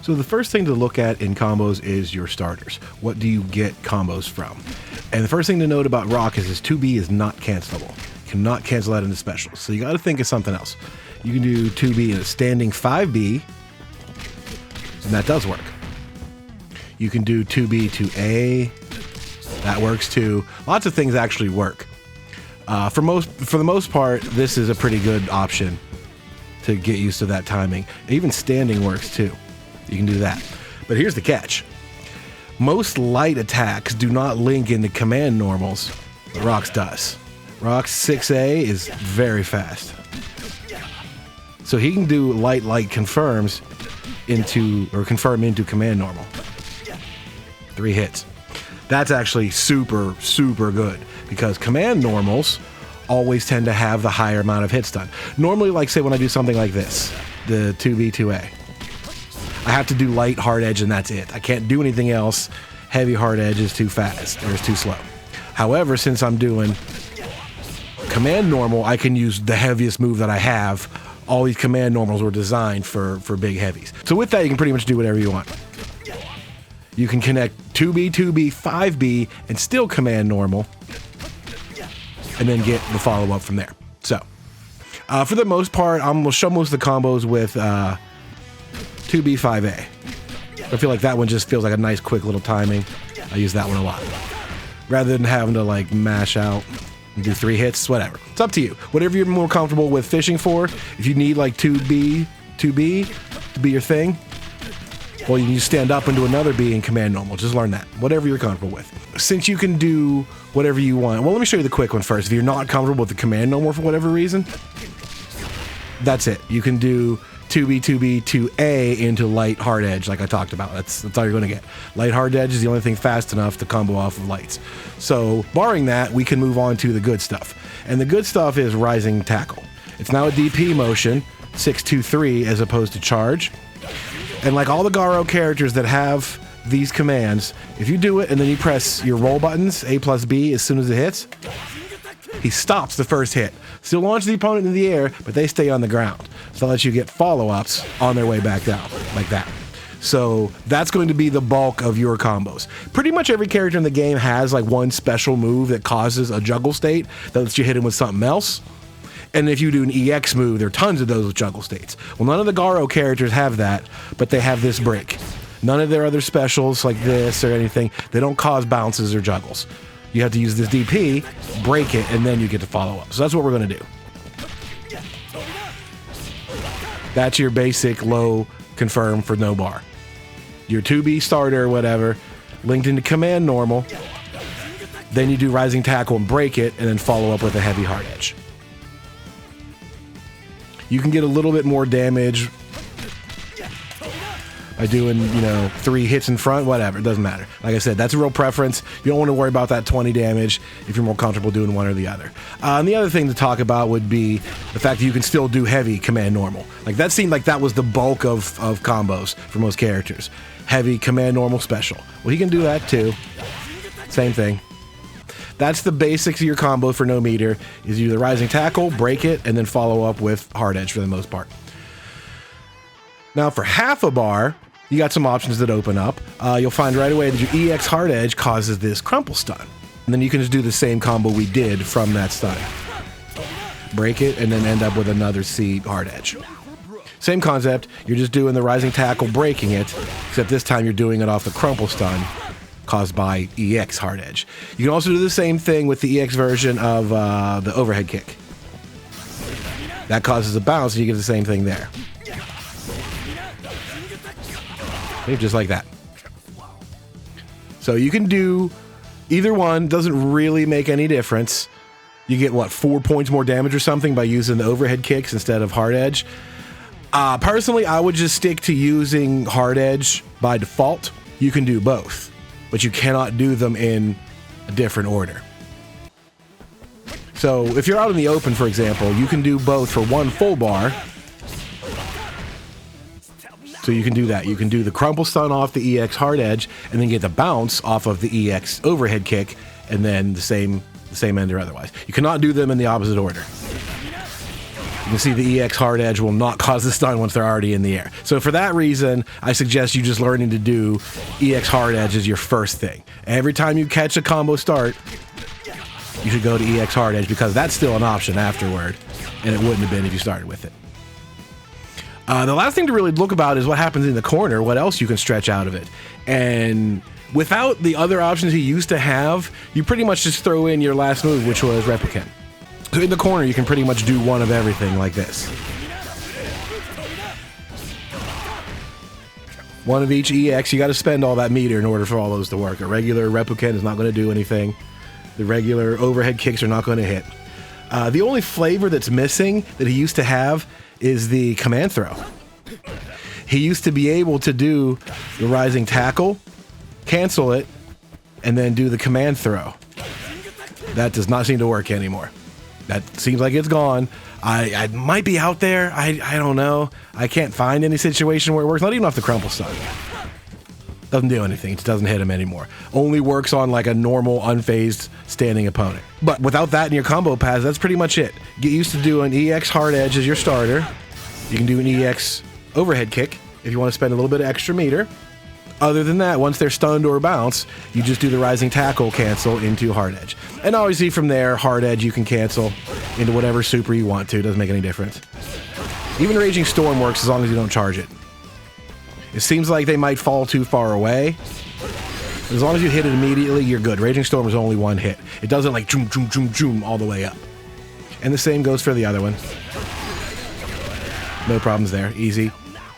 So the first thing to look at in combos is your starters. What do you get combos from? And the first thing to note about Rock is his 2B is not cancelable. You cannot cancel that into specials. So you got to think of something else. You can do 2B in a standing 5B, and that does work. You can do 2B to A. That works too. Lots of things actually work. For the most part, this is a pretty good option to get used to that timing. Even standing works too. You can do that. But here's the catch. Most light attacks do not link into command normals, but Rock's does. Rock's 6A is very fast. So he can do light confirms confirm into command normal. 3 hits. That's actually super, super good because command normals always tend to have the higher amount of hits done. Normally, like say when I do something like this, the 2B, 2A, I have to do light hard edge and that's it. I can't do anything else. Heavy hard edge is too fast or is too slow. However, since I'm doing command normal, I can use the heaviest move that I have. All these command normals were designed for big heavies. So with that, you can pretty much do whatever you want. You can connect 2B, 2B, 5B, and still command normal, and then get the follow-up from there. So, for the most part, I'm going to show most of the combos with 2B, 5A. I feel like that one just feels like a nice, quick little timing. I use that one a lot. Rather than having to, like, mash out and do 3 hits, whatever. It's up to you. Whatever you're more comfortable with fishing for. If you need, like, 2B to be your thing, well, you can just stand up into another B in command normal. Just learn that. Whatever you're comfortable with. Since you can do whatever you want. Well, let me show you the quick one first. If you're not comfortable with the command normal for whatever reason, that's it. You can do 2B, 2B, 2A into light hard edge like I talked about. That's all you're going to get. Light hard edge is the only thing fast enough to combo off of lights. So barring that, we can move on to the good stuff. And the good stuff is rising tackle. It's now a DP motion, 6-2-3 as opposed to charge. And like all the Garo characters that have these commands, if you do it and then you press your roll buttons, A plus B, as soon as it hits, he stops the first hit. Still launches the opponent in the air, but they stay on the ground. So that lets you get follow-ups on their way back down, like that. So that's going to be the bulk of your combos. Pretty much every character in the game has like one special move that causes a juggle state that lets you hit him with something else. And if you do an EX move, there are tons of those with juggle states. Well, none of the Garo characters have that, but they have this break. None of their other specials like this or anything, they don't cause bounces or juggles. You have to use this DP, break it, and then you get to follow up. So that's what we're going to do. That's your basic low confirm for no bar. Your 2B starter or whatever, linked into command normal. Then you do rising tackle and break it, and then follow up with a heavy hard edge. You can get a little bit more damage by doing, 3 hits in front, whatever. It doesn't matter. Like I said, that's a real preference. You don't want to worry about that 20 damage if you're more comfortable doing one or the other. And the other thing to talk about would be the fact that you can still do heavy command normal. Like that seemed like that was the bulk of combos for most characters. Heavy command normal special. Well, he can do that too. Same thing. That's the basics of your combo for no meter, is you do the rising tackle, break it, and then follow up with hard edge for the most part. Now for half a bar, you got some options that open up. You'll find right away that your EX hard edge causes this crumple stun. And then you can just do the same combo we did from that stun. Break it, and then end up with another C hard edge. Same concept, you're just doing the rising tackle, breaking it, except this time you're doing it off the crumple stun caused by EX hard edge. You can also do the same thing with the EX version of the overhead kick. That causes a bounce, and you get the same thing there. Just like that. So you can do either one, doesn't really make any difference. You get, 4 points more damage or something by using the overhead kicks instead of hard edge. Personally, I would just stick to using hard edge by default. You can do both, but you cannot do them in a different order. So if you're out in the open, for example, you can do both for one full bar. So you can do that. You can do the crumple stun off the EX hard edge and then get the bounce off of the EX overhead kick, and then the same end or otherwise. You cannot do them in the opposite order. You can see the EX hard edge will not cause the stun once they're already in the air. So for that reason, I suggest you just learning to do EX hard edge as your first thing. Every time you catch a combo start, you should go to EX hard edge because that's still an option afterward, and it wouldn't have been if you started with it. The last thing to really look about is what happens in the corner, what else you can stretch out of it. And without the other options you used to have, you pretty much just throw in your last move, which was Replicant. So in the corner, you can pretty much do one of everything like this. One of each EX, you got to spend all that meter in order for all those to work. A regular Replicant is not going to do anything. The regular overhead kicks are not going to hit. The only flavor that's missing that he used to have is the command throw. He used to be able to do the rising tackle, cancel it, and then do the command throw. That does not seem to work anymore. That seems like it's gone. I might be out there. I don't know. I can't find any situation where it works. Not even off the crumple stun. Doesn't do anything. It just doesn't hit him anymore. Only works on like a normal, unfazed, standing opponent. But without that in your combo paths, that's pretty much it. Get used to doing EX hard edge as your starter. You can do an EX overhead kick if you want to spend a little bit of extra meter. Other than that, once they're stunned or bounce, you just do the rising tackle cancel into hard edge. And obviously from there, hard edge you can cancel into whatever super you want to. Doesn't make any difference. Even Raging Storm works as long as you don't charge it. It seems like they might fall too far away. As long as you hit it immediately, you're good. Raging Storm is only one hit. It doesn't like zoom, zoom, zoom, zoom all the way up. And the same goes for the other one. No problems there. Easy.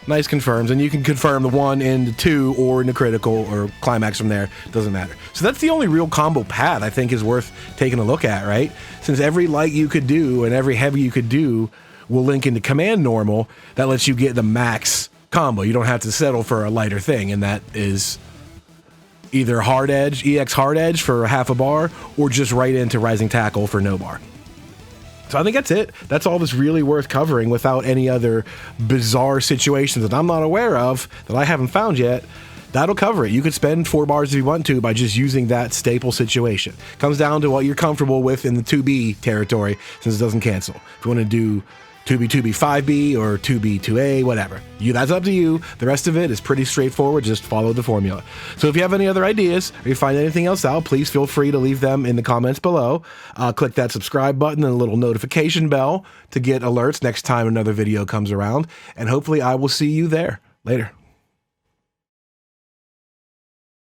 Nice confirms. And you can confirm the 1 into 2 or into critical or climax from there. Doesn't matter. So that's the only real combo path I think is worth taking a look at, right? Since every light you could do and every heavy you could do will link into command normal, that lets you get the max combo. You don't have to settle for a lighter thing, and that is either hard edge, EX hard edge for half a bar, or just right into rising tackle for no bar. So I think that's it. That's all that's really worth covering without any other bizarre situations that I'm not aware of, that I haven't found yet. That'll cover it. You could spend 4 bars if you want to by just using that staple situation. Comes down to what you're comfortable with in the 2B territory, since it doesn't cancel. If you want to do 2B, 2B, 5B, or 2B, 2A, whatever. That's up to you. The rest of it is pretty straightforward. Just follow the formula. So if you have any other ideas, or you find anything else out, please feel free to leave them in the comments below. Click that subscribe button and a little notification bell to get alerts next time another video comes around. And hopefully I will see you there. Later.